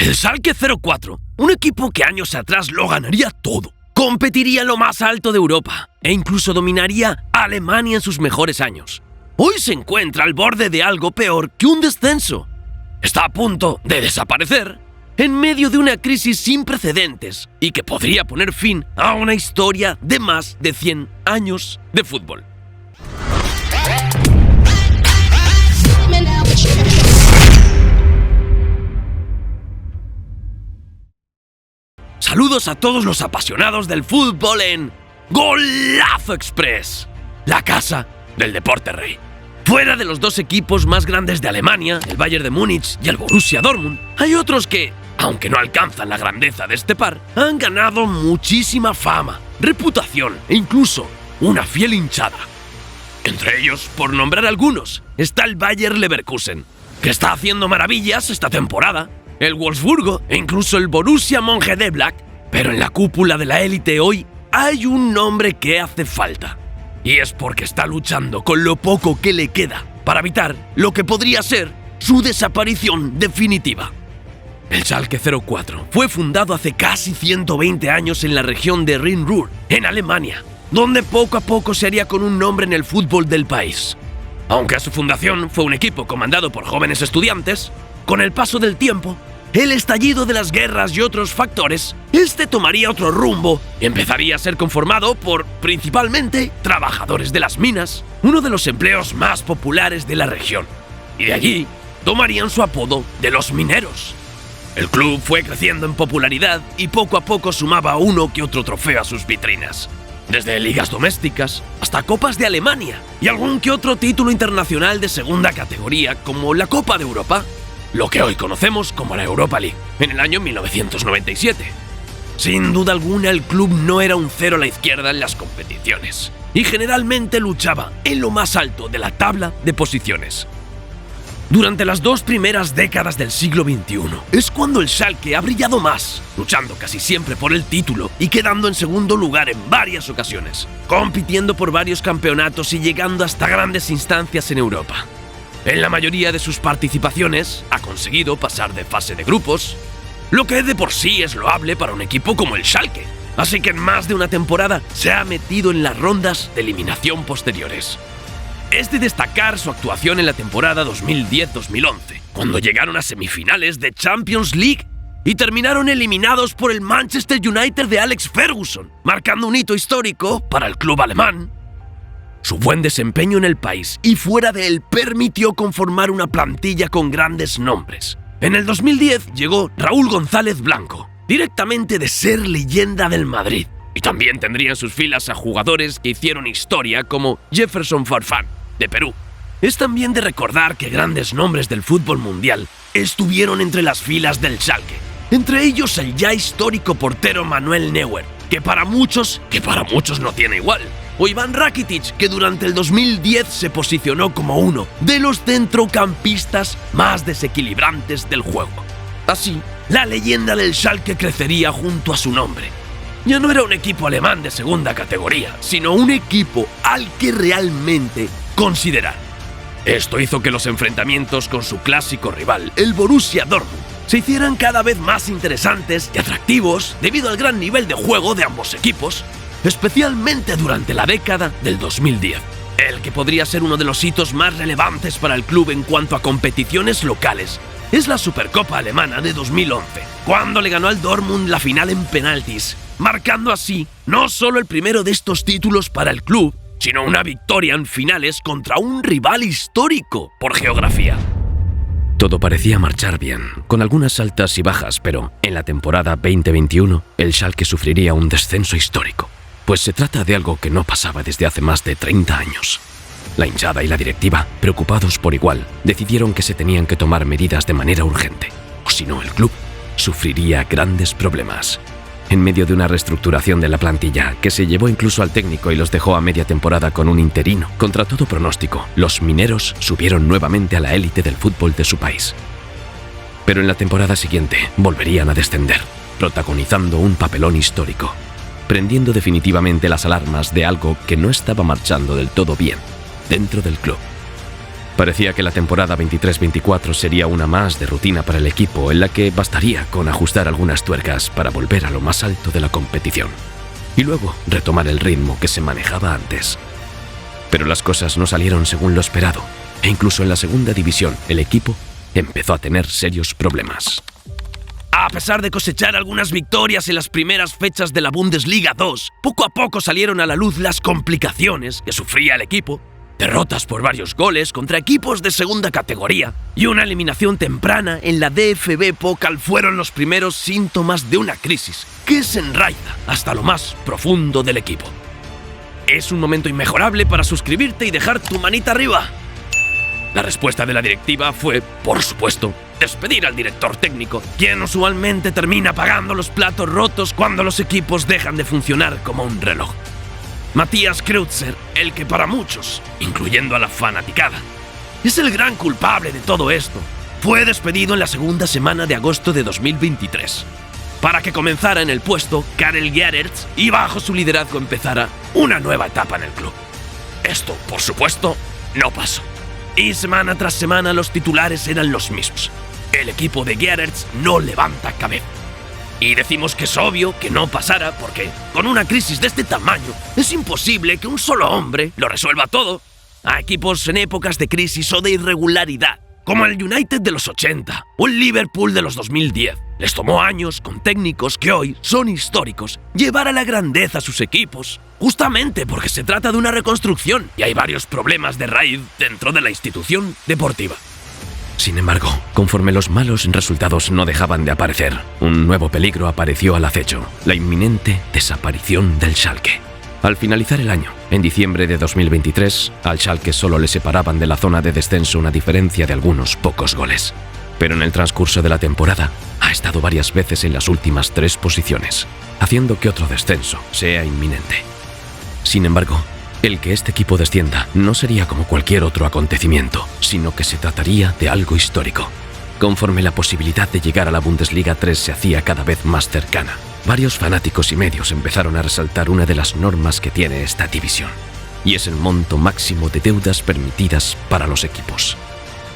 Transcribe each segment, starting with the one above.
El Schalke 04, un equipo que años atrás lo ganaría todo. Competiría en lo más alto de Europa e incluso dominaría a Alemania en sus mejores años. Hoy se encuentra al borde de algo peor que un descenso. Está a punto de desaparecer en medio de una crisis sin precedentes y que podría poner fin a una historia de más de 100 años de fútbol. Saludos a todos los apasionados del fútbol en Golazo Express, la casa del deporte rey. Fuera de los dos equipos más grandes de Alemania, el Bayern de Múnich y el Borussia Dortmund, hay otros que, aunque no alcanzan la grandeza de este par, han ganado muchísima fama, reputación e incluso una fiel hinchada. Entre ellos, por nombrar algunos, está el Bayer Leverkusen, que está haciendo maravillas esta temporada, el Wolfsburgo e incluso el Borussia Mönchengladbach, pero en la cúpula de la élite hoy hay un nombre que hace falta. Y es porque está luchando con lo poco que le queda para evitar lo que podría ser su desaparición definitiva. El Schalke 04 fue fundado hace casi 120 años en la región de Rhein-Ruhr, en Alemania, donde poco a poco se haría con un nombre en el fútbol del país. Aunque a su fundación fue un equipo comandado por jóvenes estudiantes, con el paso del tiempo, el estallido de las guerras y otros factores, este tomaría otro rumbo y empezaría a ser conformado por, principalmente, trabajadores de las minas, uno de los empleos más populares de la región. Y de allí tomarían su apodo de los mineros. El club fue creciendo en popularidad y poco a poco sumaba uno que otro trofeo a sus vitrinas. Desde ligas domésticas hasta copas de Alemania y algún que otro título internacional de segunda categoría como la Copa de Europa, lo que hoy conocemos como la Europa League, en el año 1997. Sin duda alguna, el club no era un cero a la izquierda en las competiciones y generalmente luchaba en lo más alto de la tabla de posiciones. Durante las dos primeras décadas del siglo XXI es cuando el Schalke ha brillado más, luchando casi siempre por el título y quedando en segundo lugar en varias ocasiones, compitiendo por varios campeonatos y llegando hasta grandes instancias en Europa. En la mayoría de sus participaciones ha conseguido pasar de fase de grupos, lo que de por sí es loable para un equipo como el Schalke, así que en más de una temporada se ha metido en las rondas de eliminación posteriores. Es de destacar su actuación en la temporada 2010-2011, cuando llegaron a semifinales de Champions League y terminaron eliminados por el Manchester United de Alex Ferguson, marcando un hito histórico para el club alemán. Su buen desempeño en el país y fuera de él permitió conformar una plantilla con grandes nombres. En el 2010 llegó Raúl González Blanco, directamente de ser leyenda del Madrid, y también tendría en sus filas a jugadores que hicieron historia como Jefferson Farfán, de Perú. Es también de recordar que grandes nombres del fútbol mundial estuvieron entre las filas del Schalke, entre ellos el ya histórico portero Manuel Neuer, que para muchos no tiene igual, o Iván Rakitic, que durante el 2010 se posicionó como uno de los centrocampistas más desequilibrantes del juego. Así, la leyenda del Schalke crecería junto a su nombre. Ya no era un equipo alemán de segunda categoría, sino un equipo al que realmente considerar. Esto hizo que los enfrentamientos con su clásico rival, el Borussia Dortmund, se hicieran cada vez más interesantes y atractivos debido al gran nivel de juego de ambos equipos, especialmente durante la década del 2010, el que podría ser uno de los hitos más relevantes para el club en cuanto a competiciones locales. Es la Supercopa Alemana de 2011, cuando le ganó al Dortmund la final en penaltis, marcando así no solo el primero de estos títulos para el club, sino una victoria en finales contra un rival histórico por geografía. Todo parecía marchar bien, con algunas altas y bajas, pero en la temporada 2021 el Schalke sufriría un descenso histórico, pues se trata de algo que no pasaba desde hace más de 30 años. La hinchada y la directiva, preocupados por igual, decidieron que se tenían que tomar medidas de manera urgente, o si no el club sufriría grandes problemas. En medio de una reestructuración de la plantilla que se llevó incluso al técnico y los dejó a media temporada con un interino, contra todo pronóstico, los mineros subieron nuevamente a la élite del fútbol de su país. Pero en la temporada siguiente volverían a descender, protagonizando un papelón histórico, prendiendo definitivamente las alarmas de algo que no estaba marchando del todo bien dentro del club. Parecía que la temporada 23-24 sería una más de rutina para el equipo, en la que bastaría con ajustar algunas tuercas para volver a lo más alto de la competición y luego retomar el ritmo que se manejaba antes. Pero las cosas no salieron según lo esperado, e incluso en la segunda división el equipo empezó a tener serios problemas. A pesar de cosechar algunas victorias en las primeras fechas de la Bundesliga 2, poco a poco salieron a la luz las complicaciones que sufría el equipo, derrotas por varios goles contra equipos de segunda categoría y una eliminación temprana en la DFB Pokal fueron los primeros síntomas de una crisis que se enraiza hasta lo más profundo del equipo. Es un momento inmejorable para suscribirte y dejar tu manita arriba. La respuesta de la directiva fue, por supuesto, despedir al director técnico, quien usualmente termina pagando los platos rotos cuando los equipos dejan de funcionar como un reloj. Matthias Kreutzer, el que para muchos, incluyendo a la fanaticada, es el gran culpable de todo esto, fue despedido en la segunda semana de agosto de 2023, para que comenzara en el puesto Karel Gerrits y bajo su liderazgo empezara una nueva etapa en el club. Esto, por supuesto, no pasó. Y semana tras semana los titulares eran los mismos. El equipo de Gerrits no levanta cabeza. Y decimos que es obvio que no pasara porque, con una crisis de este tamaño, es imposible que un solo hombre lo resuelva todo. A equipos en épocas de crisis o de irregularidad, como el United de los 80 o el Liverpool de los 2010, les tomó años con técnicos que hoy son históricos llevar a la grandeza a sus equipos, justamente porque se trata de una reconstrucción y hay varios problemas de raíz dentro de la institución deportiva. Sin embargo, conforme los malos resultados no dejaban de aparecer, un nuevo peligro apareció al acecho: la inminente desaparición del Schalke. Al finalizar el año, en diciembre de 2023, al Schalke solo le separaban de la zona de descenso una diferencia de algunos pocos goles. Pero en el transcurso de la temporada, ha estado varias veces en las últimas 3 posiciones, haciendo que otro descenso sea inminente. Sin embargo, el que este equipo descienda no sería como cualquier otro acontecimiento, sino que se trataría de algo histórico. Conforme la posibilidad de llegar a la Bundesliga 3 se hacía cada vez más cercana, varios fanáticos y medios empezaron a resaltar una de las normas que tiene esta división, y es el monto máximo de deudas permitidas para los equipos.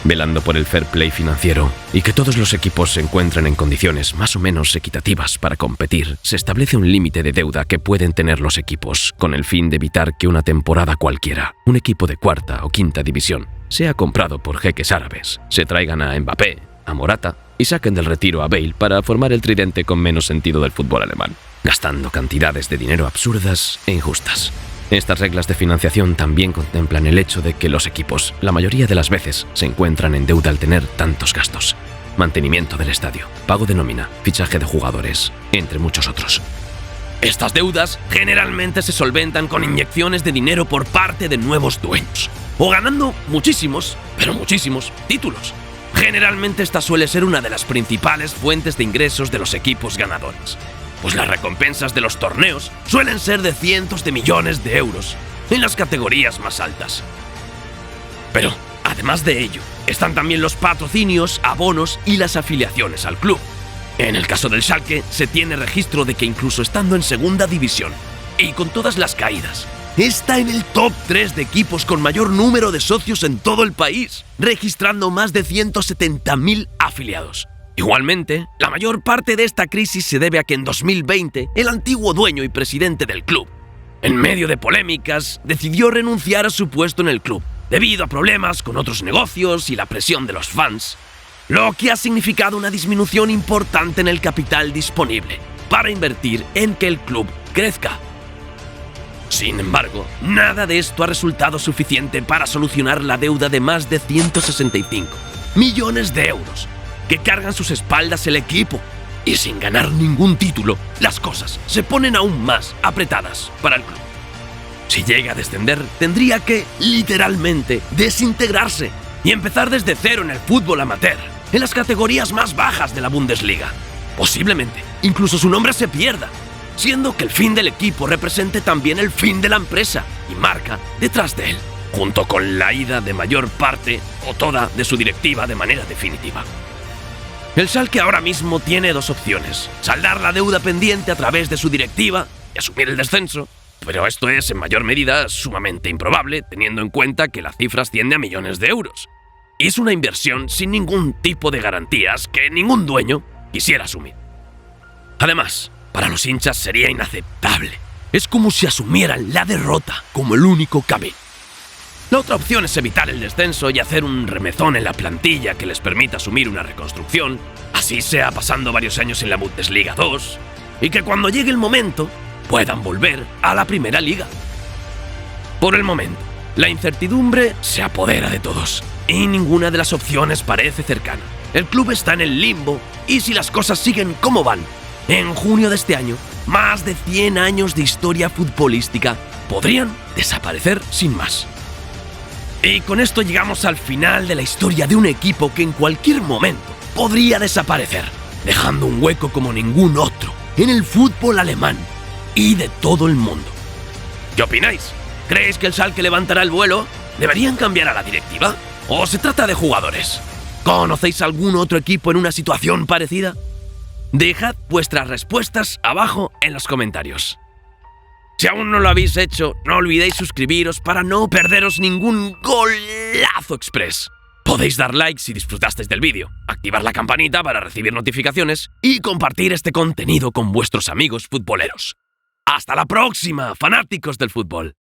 Velando por el fair play financiero y que todos los equipos se encuentren en condiciones más o menos equitativas para competir, se establece un límite de deuda que pueden tener los equipos, con el fin de evitar que una temporada cualquiera, un equipo de cuarta o quinta división, sea comprado por jeques árabes, se traigan a Mbappé, a Morata y saquen del retiro a Bale para formar el tridente con menos sentido del fútbol alemán, gastando cantidades de dinero absurdas e injustas. Estas reglas de financiación también contemplan el hecho de que los equipos, la mayoría de las veces, se encuentran en deuda al tener tantos gastos: mantenimiento del estadio, pago de nómina, fichaje de jugadores, entre muchos otros. Estas deudas generalmente se solventan con inyecciones de dinero por parte de nuevos dueños, o ganando muchísimos, pero muchísimos, títulos. Generalmente esta suele ser una de las principales fuentes de ingresos de los equipos ganadores, pues las recompensas de los torneos suelen ser de cientos de millones de euros en las categorías más altas. Pero, además de ello, están también los patrocinios, abonos y las afiliaciones al club. En el caso del Schalke, se tiene registro de que incluso estando en segunda división, y con todas las caídas, está en el top 3 de equipos con mayor número de socios en todo el país, registrando más de 170.000 afiliados. Igualmente, la mayor parte de esta crisis se debe a que en 2020 el antiguo dueño y presidente del club, en medio de polémicas, decidió renunciar a su puesto en el club, debido a problemas con otros negocios y la presión de los fans, lo que ha significado una disminución importante en el capital disponible para invertir en que el club crezca. Sin embargo, nada de esto ha resultado suficiente para solucionar la deuda de más de 165 millones de euros que cargan sus espaldas el equipo. Y sin ganar ningún título, las cosas se ponen aún más apretadas para el club. Si llega a descender, tendría que, literalmente, desintegrarse y empezar desde cero en el fútbol amateur, en las categorías más bajas de la Bundesliga. Posiblemente, incluso su nombre se pierda, siendo que el fin del equipo represente también el fin de la empresa y marca detrás de él, junto con la ida de mayor parte o toda de su directiva de manera definitiva. El Schalke ahora mismo tiene 2 opciones: saldar la deuda pendiente a través de su directiva y asumir el descenso, pero esto es en mayor medida sumamente improbable, teniendo en cuenta que la cifra asciende a millones de euros. Y es una inversión sin ningún tipo de garantías que ningún dueño quisiera asumir. Además, para los hinchas sería inaceptable. Es como si asumieran la derrota como el único camino. La otra opción es evitar el descenso y hacer un remezón en la plantilla que les permita asumir una reconstrucción, así sea pasando varios años en la Bundesliga 2, y que cuando llegue el momento puedan volver a la primera liga. Por el momento, la incertidumbre se apodera de todos y ninguna de las opciones parece cercana. El club está en el limbo y si las cosas siguen como van, en junio de este año, más de 100 años de historia futbolística podrían desaparecer sin más. Y con esto llegamos al final de la historia de un equipo que en cualquier momento podría desaparecer, dejando un hueco como ningún otro en el fútbol alemán y de todo el mundo. ¿Qué opináis? ¿Creéis que el Schalke levantará el vuelo? ¿Deberían cambiar a la directiva? ¿O se trata de jugadores? ¿Conocéis algún otro equipo en una situación parecida? Dejad vuestras respuestas abajo en los comentarios. Si aún no lo habéis hecho, no olvidéis suscribiros para no perderos ningún Golazo Express. Podéis dar like si disfrutasteis del vídeo, activar la campanita para recibir notificaciones y compartir este contenido con vuestros amigos futboleros. ¡Hasta la próxima, fanáticos del fútbol!